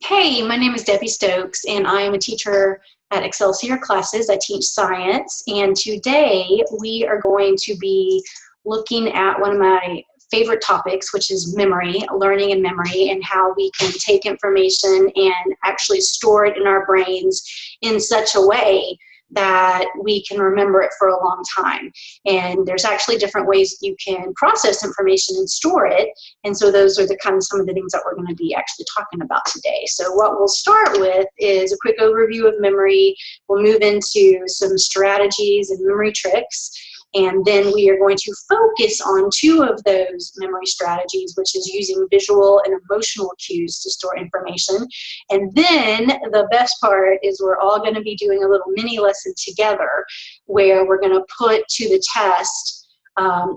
Hey, my name is Debbie Stokes, and I am a teacher at Excelsior classes. I teach science, and today we are going to be looking at one of my favorite topics, which is memory, learning and memory, and how we can take information and actually store it in our brains in such a way that we can remember it for a long time. And there's actually different ways you can process information and store it. And so those are some of the things that we're going to be actually talking about today. So what we'll start with is a quick overview of memory. We'll move into some strategies and memory tricks. And then we are going to focus on two of those memory strategies, which is using visual and emotional cues to store information. And then the best part is we're all going to be doing a little mini lesson together where we're going to put to the test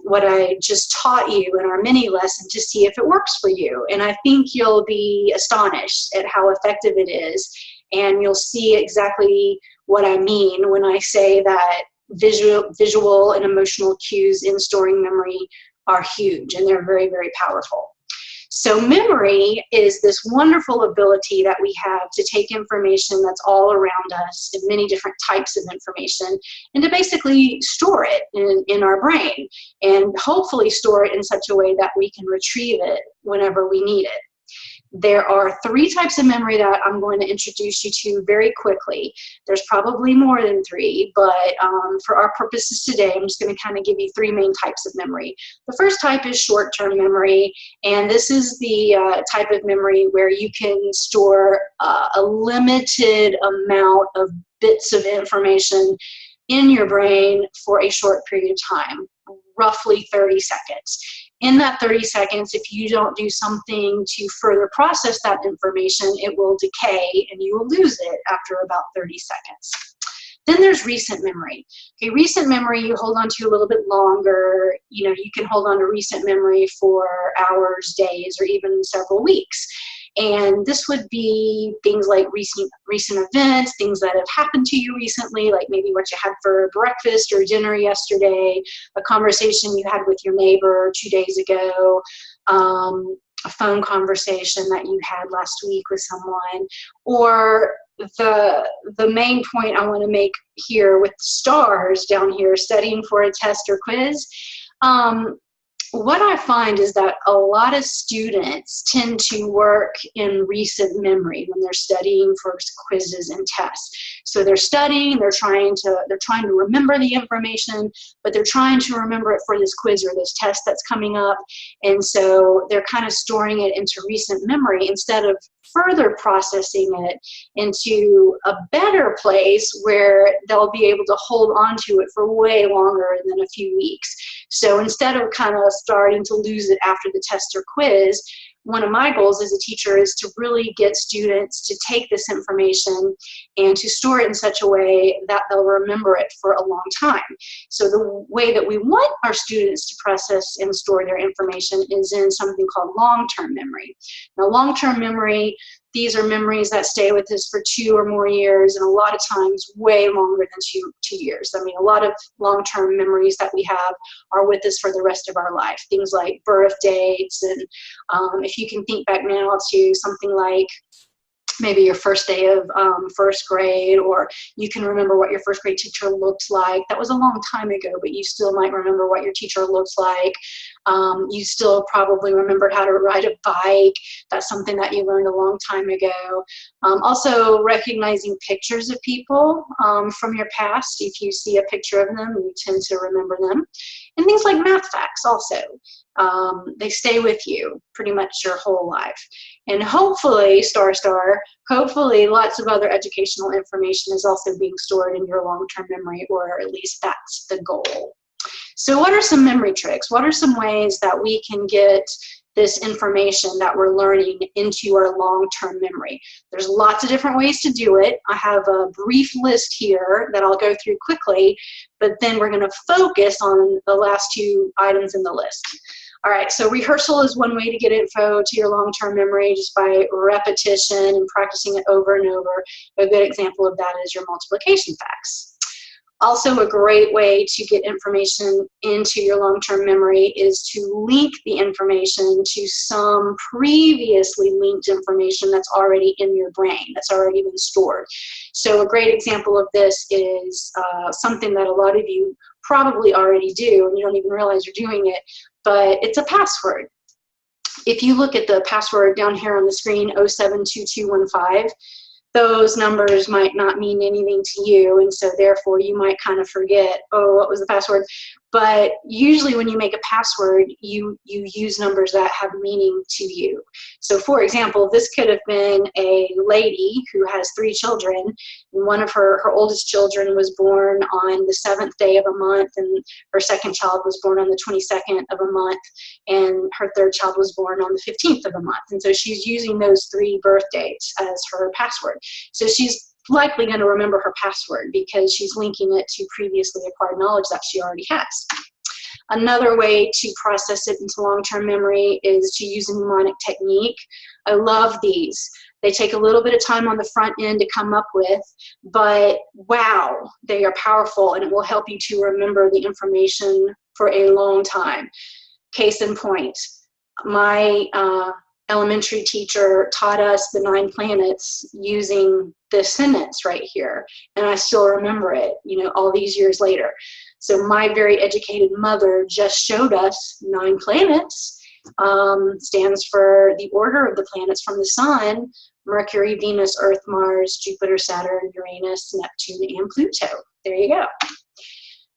what I just taught you in our mini lesson to see if it works for you. And I think you'll be astonished at how effective it is. And you'll see exactly what I mean when I say that visual and emotional cues in storing memory are huge, and they're very, very powerful. So memory is this wonderful ability that we have to take information that's all around us and many different types of information and to basically store it in our brain and hopefully store it in such a way that we can retrieve it whenever we need it. There are three types of memory that I'm going to introduce you to very quickly. There's probably more than three, but for our purposes today, I'm just going to kind of give you three main types of memory. The first type is short-term memory, and this is the type of memory where you can store a limited amount of bits of information in your brain for a short period of time, roughly 30 seconds. In that 30 seconds, if you don't do something to further process that information, it will decay and you will lose it after about 30 seconds. Then there's recent memory. Okay, recent memory you hold on to a little bit longer. You know, you can hold on to recent memory for hours, days, or even several weeks. And this would be things like recent events, things that have happened to you recently, like maybe what you had for breakfast or dinner yesterday, a conversation you had with your neighbor 2 days ago, a phone conversation that you had last week with someone, or the main point I want to make here with the stars down here, studying for a test or quiz. What I find is that a lot of students tend to work in recent memory when they're studying for quizzes and tests. So they're studying, they're trying to remember the information, but they're trying to remember it for this quiz or this test that's coming up. And so they're kind of storing it into recent memory instead of further processing it into a better place where they'll be able to hold on to it for way longer than a few weeks. So instead of kind of starting to lose it after the test or quiz, one of my goals as a teacher is to really get students to take this information and to store it in such a way that they'll remember it for a long time. So the way that we want our students to process and store their information is in something called long-term memory. Now, long-term memory, these are memories that stay with us for 2 or more years, and a lot of times way longer than two years. I mean, a lot of long-term memories that we have are with us for the rest of our life. Things like birth dates, and if you can think back now to something like maybe your first day of first grade, or you can remember what your first grade teacher looked like. That was a long time ago, but you still might remember what your teacher looks like. You still probably remembered how to ride a bike. That's something that you learned a long time ago. Also, recognizing pictures of people from your past. If you see a picture of them, you tend to remember them. And things like math facts also. They stay with you pretty much your whole life. And hopefully, hopefully lots of other educational information is also being stored in your long-term memory, or at least that's the goal. So what are some memory tricks? What are some ways that we can get this information that we're learning into our long-term memory? There's lots of different ways to do it. I have a brief list here that I'll go through quickly, but then we're going to focus on the last 2 items in the list. All right, so rehearsal is one way to get info to your long-term memory, just by repetition and practicing it over and over. A good example of that is your multiplication facts. Also, a great way to get information into your long-term memory is to link the information to some previously linked information that's already in your brain, that's already been stored. So a great example of this is something that a lot of you probably already do, and you don't even realize you're doing it, but it's a password. If you look at the password down here on the screen, 072215, those numbers might not mean anything to you, and so therefore you might kind of forget, oh, what was the password? But usually when you make a password, you use numbers that have meaning to you. So for example, this could have been a lady who has 3 children, and one of her oldest children was born on the 7th day of a month, and her second child was born on the 22nd of a month, and her third child was born on the 15th of a month. And so she's using those 3 birth dates as her password. So she's likely going to remember her password because she's linking it to previously acquired knowledge that she already has. Another way to process it into long-term memory is to use a mnemonic technique. I love these. They take a little bit of time on the front end to come up with, but wow, they are powerful, and it will help you to remember the information for a long time. Case in point, my elementary teacher taught us the 9 planets using this sentence right here, and I still remember it, you know, all these years later. So my very educated mother just showed us 9 planets. Stands for the order of the planets from the sun: Mercury, Venus, Earth, Mars, Jupiter, Saturn, Uranus, Neptune, and Pluto. There you go.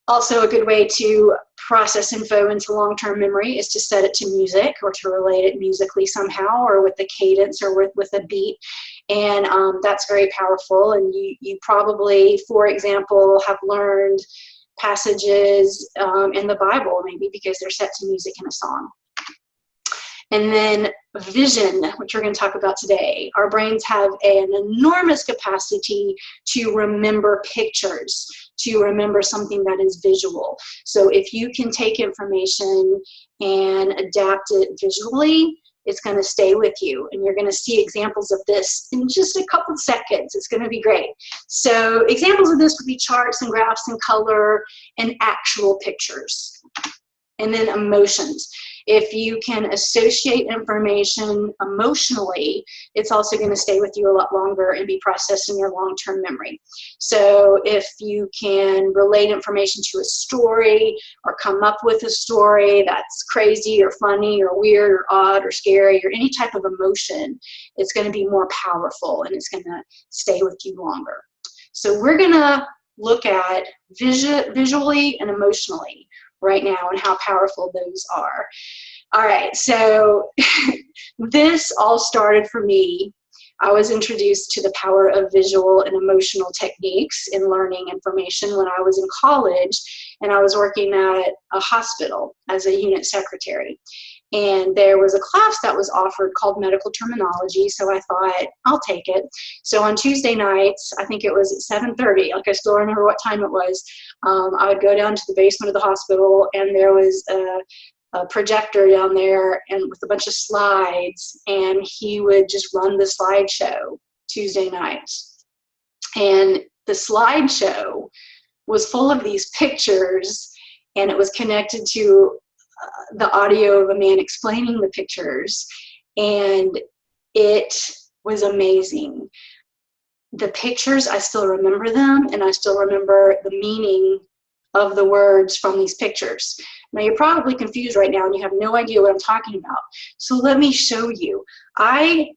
Also, a good way to process info into long-term memory is to set it to music, or to relate it musically somehow, or with a cadence, or with a beat. And that's very powerful. And you probably, for example, have learned passages in the Bible, maybe because they're set to music in a song. And then vision, which we're going to talk about today. Our brains have an enormous capacity to remember pictures, to remember something that is visual. So if you can take information and adapt it visually, it's going to stay with you. And you're going to see examples of this in just a couple of seconds. It's going to be great. So examples of this would be charts and graphs and color and actual pictures. And then emotions. If you can associate information emotionally, it's also going to stay with you a lot longer and be processed in your long-term memory. So if you can relate information to a story, or come up with a story that's crazy or funny or weird or odd or scary, or any type of emotion, it's going to be more powerful and it's going to stay with you longer. So we're going to look at visually and emotionally right now and how powerful those are. All right, so this all started for me. I was introduced to the power of visual and emotional techniques in learning information when I was in college, and I was working at a hospital as a unit secretary. And there was a class that was offered called medical terminology, so I thought, I'll take it. So on Tuesday nights, I think it was at 7:30, like I still remember what time it was, I would go down to the basement of the hospital, and there was a projector down there and with a bunch of slides, and he would just run the slideshow Tuesday nights. And the slideshow was full of these pictures, and it was connected to the audio of a man explaining the pictures, and it was amazing. The pictures, I still remember them, and I still remember the meaning of the words from these pictures. Now you're probably confused right now and you have no idea what I'm talking about. So let me show you. I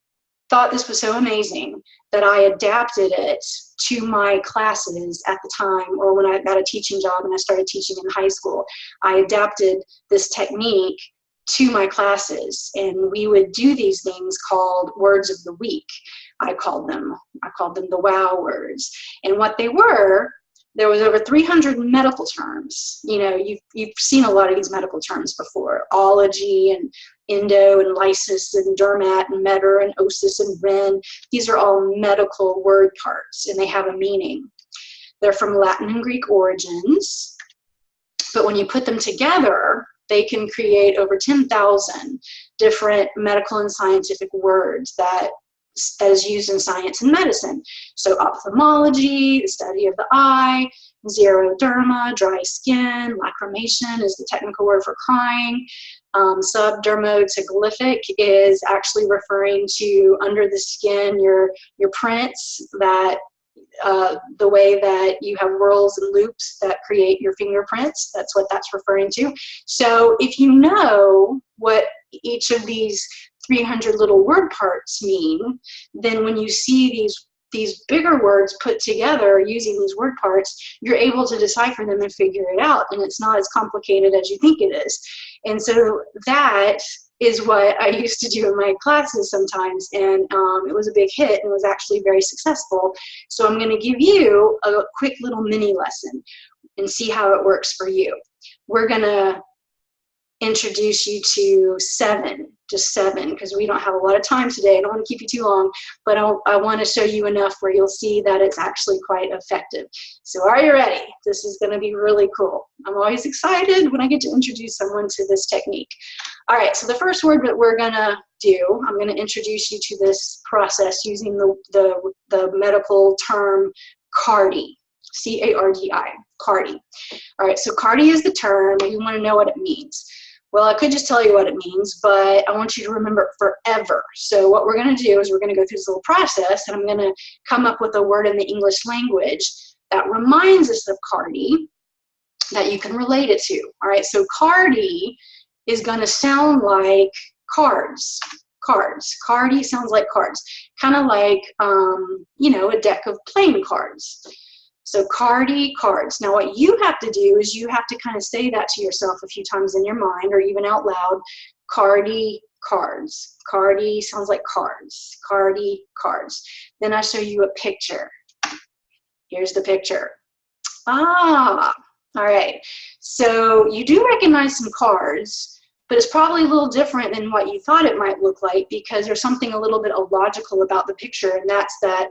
thought this was so amazing that I adapted it to my classes at the time, or when I got a teaching job and I started teaching in high school. I adapted this technique to my classes, and we would do these things called words of the week. I called them the wow words. And what they were, there was over 300 medical terms. You know, you've seen a lot of these medical terms before: ology and endo and lysis and dermat and metter and osis and ren. These are all medical word parts, and they have a meaning. They're from Latin and Greek origins, but when you put them together, they can create over 10,000 different medical and scientific words that as used in science and medicine. So ophthalmology, the study of the eye, Xeroderma, dry skin. Lacrimation is the technical word for crying. Subdermotoglyphic is actually referring to under the skin, your prints, that the way that you have whorls and loops that create your fingerprints. That's what that's referring to. So if you know what each of these 300 little word parts mean, then when you see these bigger words put together using these word parts, you're able to decipher them and figure it out, and it's not as complicated as you think it is. And so that is what I used to do in my classes sometimes, and it was a big hit and was actually very successful. So I'm going to give you a quick little mini lesson and see how it works for you. We're going to introduce you to 7, just 7, because we don't have a lot of time today. I don't want to keep you too long, but I want to show you enough where you'll see that it's actually quite effective. So are you ready? This is going to be really cool. I'm always excited when I get to introduce someone to this technique. All right, so the first word that we're going to do, I'm going to introduce you to this process using the medical term Cardi, C-A-R-D-I, Cardi. All right, so Cardi is the term, and you want to know what it means. Well, I could just tell you what it means, but I want you to remember it forever. So what we're going to do is we're going to go through this little process, and I'm going to come up with a word in the English language that reminds us of Cardi that you can relate it to. All right, so Cardi is going to sound like cards. Cardi sounds like cards, kind of like, you know, a deck of playing cards. So Cardi, cards. Now what you have to do is you have to kind of say that to yourself a few times in your mind or even out loud. Cardi, cards. Cardi sounds like cards. Cardi, cards. Then I show you a picture. Here's the picture. Ah, all right. So you do recognize some cards, but it's probably a little different than what you thought it might look like, because there's something a little bit illogical about the picture, and that's that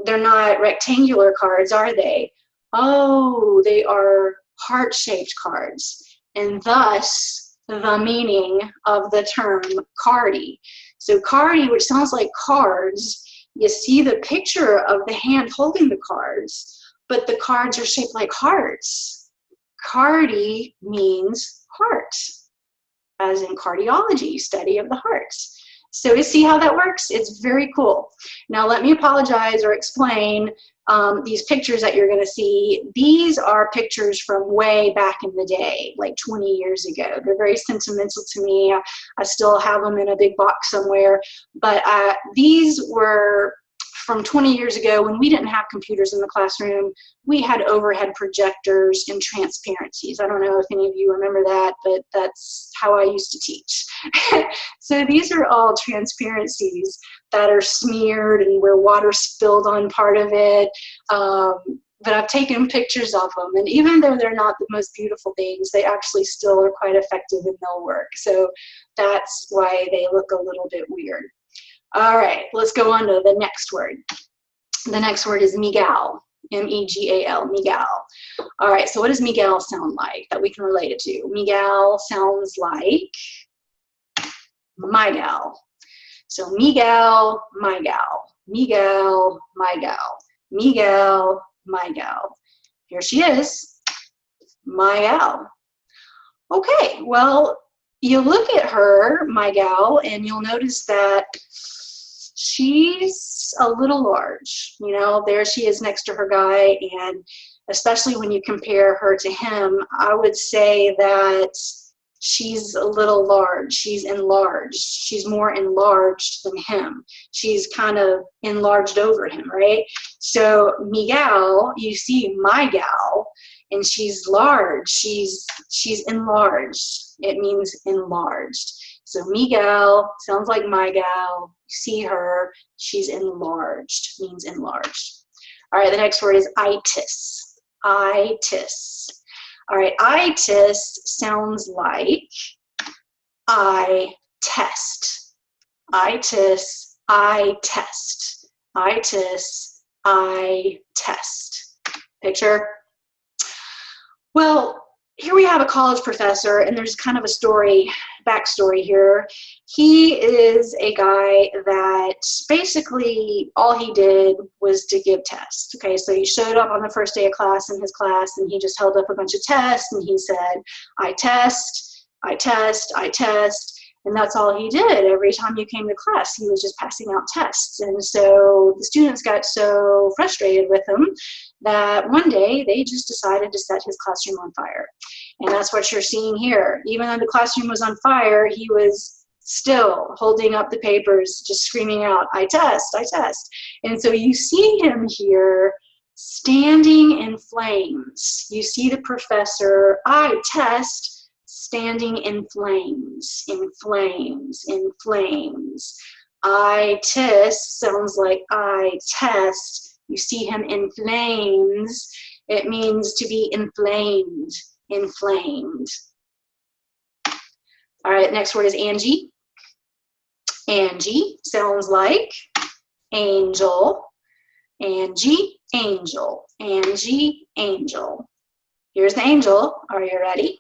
they're not rectangular cards, are they? Oh, they are heart-shaped cards, and thus the meaning of the term Cardi. So Cardi, which sounds like cards, you see the picture of the hand holding the cards, but the cards are shaped like hearts. Cardi means heart, as in cardiology, study of the heart. So you see how that works? It's very cool. Now let me apologize or explain these pictures that you're going to see. These are pictures from way back in the day, like 20 years ago. They're very sentimental to me. I still have them in a big box somewhere. But these were from 20 years ago when we didn't have computers in the classroom. We had overhead projectors and transparencies. I don't know if any of you remember that, but that's how I used to teach. So these are all transparencies that are smeared and where water spilled on part of it. But I've taken pictures of them, and even though they're not the most beautiful things, they actually still are quite effective and they'll work. So that's why they look a little bit weird. All right, let's go on to the next word. The next word is Miguel, M-E-G-A-L, Miguel. All right, so what does Miguel sound like that we can relate it to? Miguel sounds like my gal. So Miguel, my gal. Miguel, my gal. Miguel, my gal. Here she is, my gal. Okay, well, you look at her, my gal, and you'll notice that she's a little large. You know, there she is next to her guy, and especially when you compare her to him, I would say that she's a little large. She's enlarged. She's more enlarged than him. She's kind of enlarged over him, right? So Miguel, you see my gal, and she's large. She's enlarged. It means enlarged. So Miguel sounds like my gal. You see her, she's enlarged, means enlarged. All right, the next word is itis. Itis. All right, itis sounds like I test. Itis, I test. Itis, I test. Picture? Well, here we have a college professor, and there's kind of a backstory here. He is a guy that basically all he did was to give tests. Okay, so he showed up on the first day of class in his class, and he just held up a bunch of tests, and he said, I test, I test, I test. And that's all he did. Every time you came to class, he was just passing out tests. And so the students got so frustrated with him that one day they just decided to set his classroom on fire. And that's what you're seeing here. Even though the classroom was on fire, he was still holding up the papers, just screaming out, I test, I test. And so you see him here standing in flames. You see the professor, I test, standing in flames, in flames, in flames. I test sounds like I test. You see him in flames. It means to be inflamed, inflamed. All right, next word is Angie. Angie sounds like angel. Angie, angel. Angie, angel. Here's the angel. Are you ready?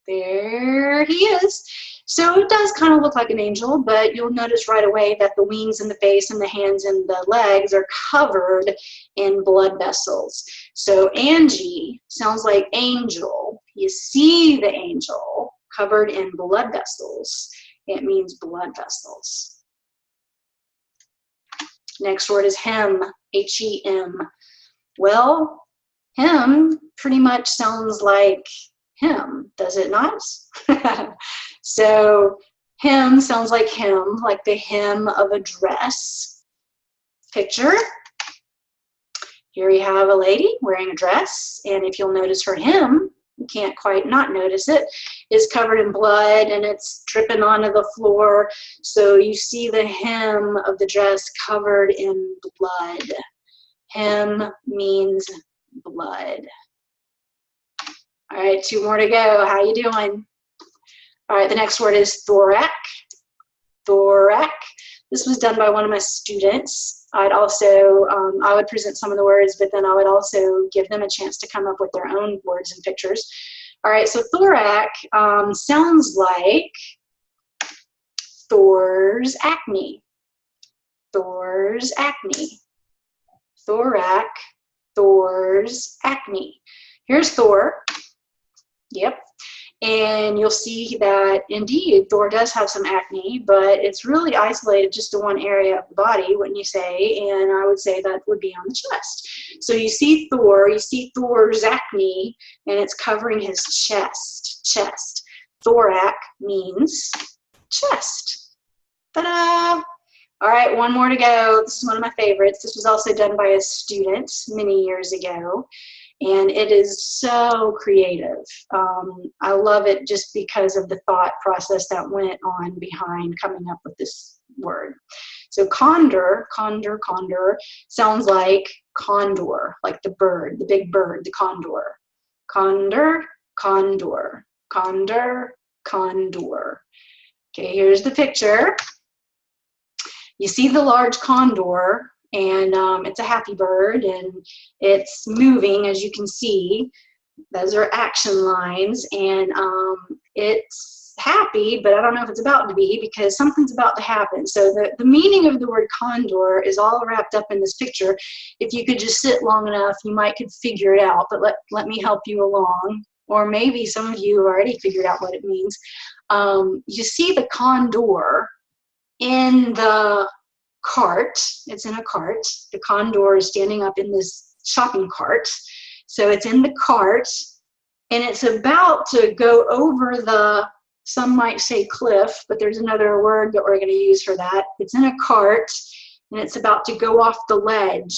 There he is. So it does kind of look like an angel, but you'll notice right away that the wings and the face and the hands and the legs are covered in blood vessels. So Angie sounds like angel. You see the angel covered in blood vessels. It means blood vessels. Next word is hem, H-E-M. Well, hem pretty much sounds like him, does it not? So hem sounds like hem, like the hem of a dress. Picture. Here we have a lady wearing a dress, and if you'll notice her hem, you can't quite not notice it, is covered in blood and it's dripping onto the floor. So you see the hem of the dress covered in blood. Hem means blood. All right, 2 more to go. How you doing? All right, the next word is thorax. Thorax. This was done by one of my students. I'd also, I would present some of the words, but then I would also give them a chance to come up with their own words and pictures. All right, so thorax sounds like Thor's acne. Thor's acne. Thorax, Thor's acne. Here's Thor. Yep. And you'll see that indeed Thor does have some acne, but it's really isolated just to one area of the body, wouldn't you say? And I would say that would be on the chest. So you see Thor's acne, and it's covering his chest. Chest. Thorax means chest. Ta-da! All right, 1 more to go. This is one of my favorites. This was also done by a student many years ago. And it is so creative. I love it just because of the thought process that went on behind coming up with this word. So condor, condor, condor sounds like condor, like the bird, the big bird, the condor. Condor, condor, condor, condor. Okay, here's the picture. You see the large condor, and it's a happy bird, and it's moving, as you can see. Those are action lines, and it's happy, but I don't know if it's about to be, because something's about to happen. So the meaning of the word condor is all wrapped up in this picture. If you could just sit long enough, you might could figure it out, but let me help you along. Or maybe some of you have already figured out what it means. You see the condor in the cart. It's in a cart. The condor is standing up in this shopping cart. So it's in the cart, and it's about to go over the, some might say cliff, but there's another word that we're going to use for that. It's in a cart, and it's about to go off the ledge.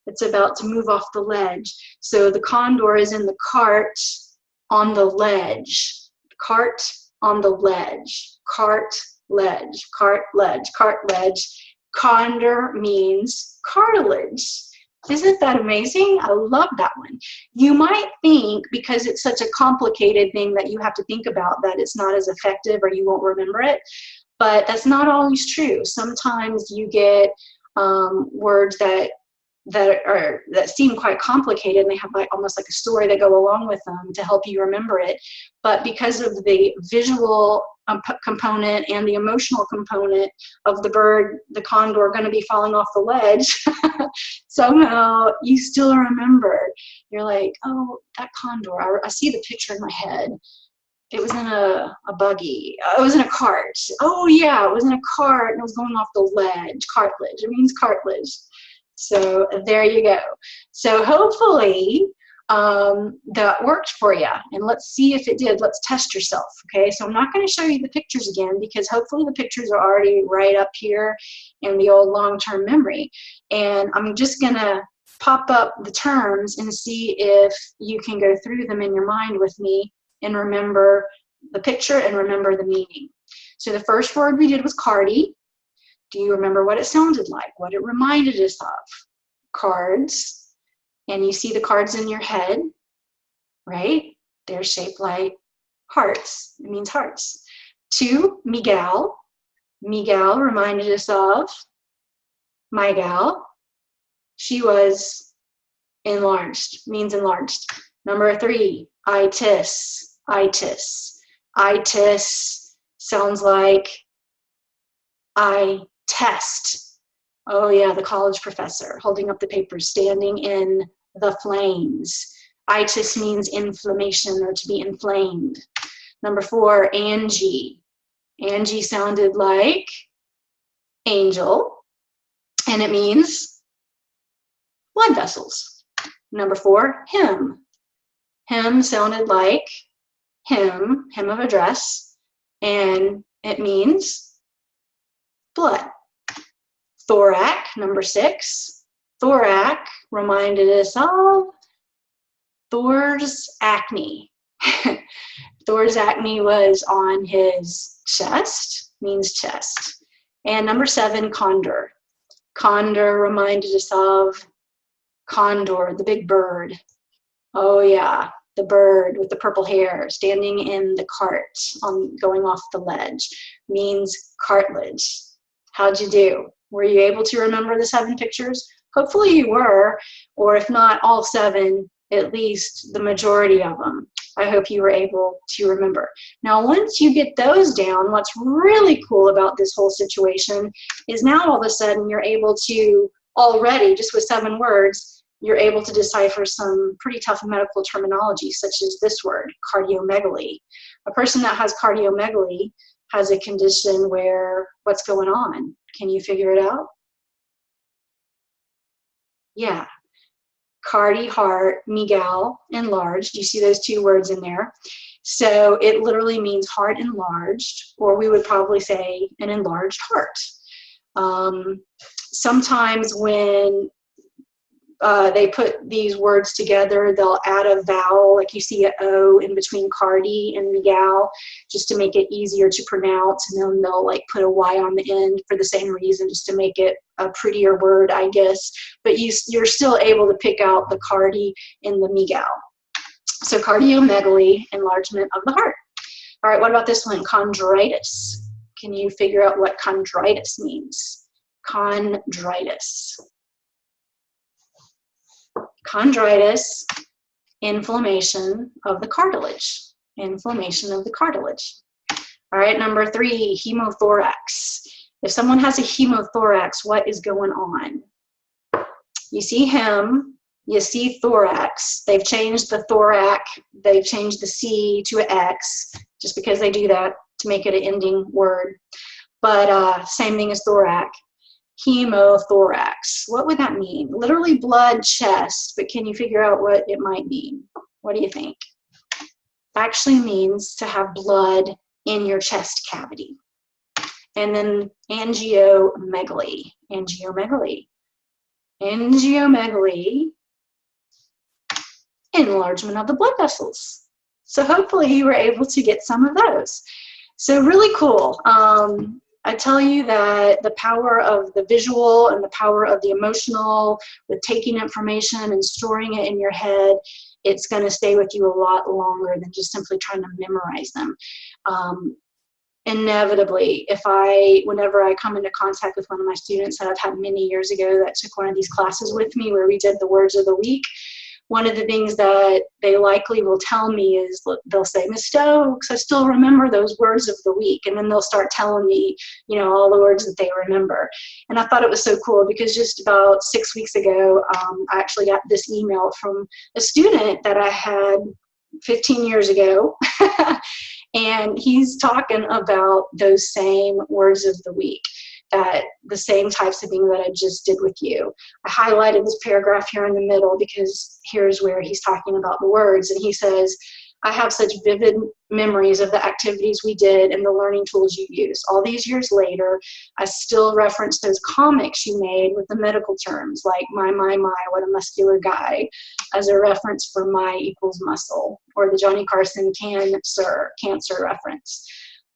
It's about to move off the ledge. So the condor is in the cart on the ledge. Cart on the ledge. Cart, ledge. Cart, ledge. Cart, ledge. Condor means cartilage. Isn't that amazing? I love that one. You might think, because it's such a complicated thing that you have to think about, that it's not as effective or you won't remember it, but that's not always true. Sometimes you get words that that seem quite complicated, and they have like almost like a story that go along with them to help you remember it. But because of the visual component and the emotional component of the bird, the condor, going to be falling off the ledge, somehow you still remember. You're like, oh, that condor, I see the picture in my head. It was in a buggy. It was in a cart. Oh yeah, it was in a cart and it was going off the ledge. Cartilage, it means cartilage. So there you go. So hopefully that worked for you, and let's see if it did. Let's test yourself, okay? So I'm not going to show you the pictures again because hopefully the pictures are already right up here in the old long-term memory. And I'm just going to pop up the terms and see if you can go through them in your mind with me and remember the picture and remember the meaning. So the first word we did was Cardi. Do you remember what it sounded like? What it reminded us of? Cards. And you see the cards in your head, right? They're shaped like hearts. It means hearts. 2, Miguel. Miguel reminded us of my gal. She was enlarged, means enlarged. Number 3, itis. Itis. Itis sounds like I test. Oh yeah, the college professor holding up the papers, standing in the flames. Itis means inflammation or to be inflamed. Number 4, Angie. Angie sounded like angel, and it means blood vessels. Number 4, hymn. Hymn sounded like hymn of a dress, and it means blood. Thorac, number 6. Thorac reminded us of Thor's acne. Thor's acne was on his chest, means chest. And number 7, condor. Condor reminded us of condor, the big bird. Oh yeah, the bird with the purple hair standing in the cart going off the ledge, means cartilage. How'd you do? Were you able to remember the 7 pictures? Hopefully you were, or if not all 7, at least the majority of them. I hope you were able to remember. Now, once you get those down, what's really cool about this whole situation is now all of a sudden you're able to already, just with 7 words, you're able to decipher some pretty tough medical terminology, such as this word, cardiomegaly. A person that has cardiomegaly has a condition where what's going on? Can you figure it out? Yeah. Cardi, heart, Miguel, enlarged. You see those 2 words in there. So it literally means heart enlarged, or we would probably say an enlarged heart. Sometimes when they put these words together, they'll add a vowel, like you see an O in between Cardi and Miguel, just to make it easier to pronounce, and then they'll like put a Y on the end for the same reason, just to make it a prettier word, I guess. But you're still able to pick out the Cardi and the Miguel. So cardiomegaly, enlargement of the heart. All right, what about this one? Chondritis. Can you figure out what chondritis means? Chondritis. Chondritis, inflammation of the cartilage. Inflammation of the cartilage. All right, number 3, hemothorax. If someone has a hemothorax, what is going on? You see hem, you see thorax. They've changed the thorac, they've changed the C to an X, just because they do that to make it an ending word. But same thing as thorac. Hemothorax. What would that mean? Literally blood chest, but can you figure out what it might mean? What do you think? Actually means to have blood in your chest cavity. And then angiomegaly. Angiomegaly. Angiomegaly, enlargement of the blood vessels. So hopefully you were able to get some of those. So really cool. I tell you that the power of the visual and the power of the emotional, with taking information and storing it in your head, it's going to stay with you a lot longer than just simply trying to memorize them. inevitably, whenever I come into contact with one of my students that I've had many years ago that took one of these classes with me where we did the words of the week, one of the things that they likely will tell me is, they'll say, Miss Stokes, I still remember those words of the week. And then they'll start telling me, you know, all the words that they remember. And I thought it was so cool because just about 6 weeks ago, I actually got this email from a student that I had 15 years ago. And he's talking about those same words of the week, that the same types of things that I just did with you. I highlighted this paragraph here in the middle because here's where he's talking about the words. And he says, I have such vivid memories of the activities we did and the learning tools you used. All these years later, I still reference those comics you made with the medical terms like my, what a muscular guy, as a reference for my equals muscle, or the Johnny Carson cancer reference.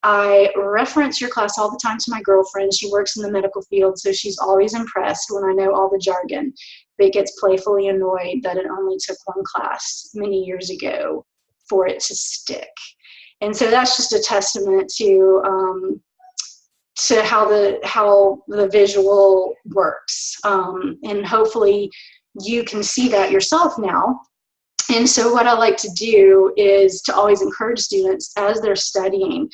I reference your class all the time to my girlfriend. She works in the medical field, so she's always impressed when I know all the jargon, but gets playfully annoyed that it only took one class many years ago for it to stick. And so that's just a testament to how the visual works. And hopefully you can see that yourself now. And so what I like to do is to always encourage students as they're studying,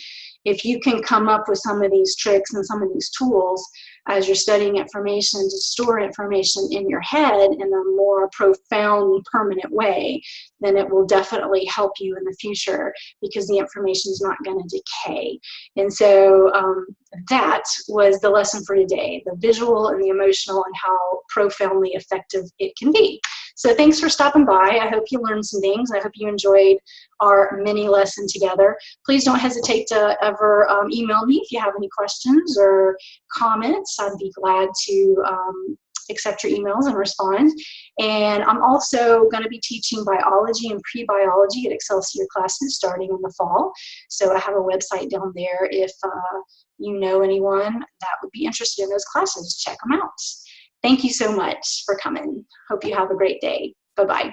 if you can come up with some of these tricks and some of these tools as you're studying information to store information in your head in a more profound, permanent way, then it will definitely help you in the future because the information is not going to decay. And so that was the lesson for today, the visual and the emotional and how profoundly effective it can be. So thanks for stopping by. I hope you learned some things. I hope you enjoyed our mini lesson together. Please don't hesitate to ever email me if you have any questions or comments. I'd be glad to accept your emails and respond. And I'm also going to be teaching biology and pre-biology at Excelsior classes starting in the fall. So I have a website down there. If you know anyone that would be interested in those classes, check them out. Thank you so much for coming. Hope you have a great day. Bye-bye.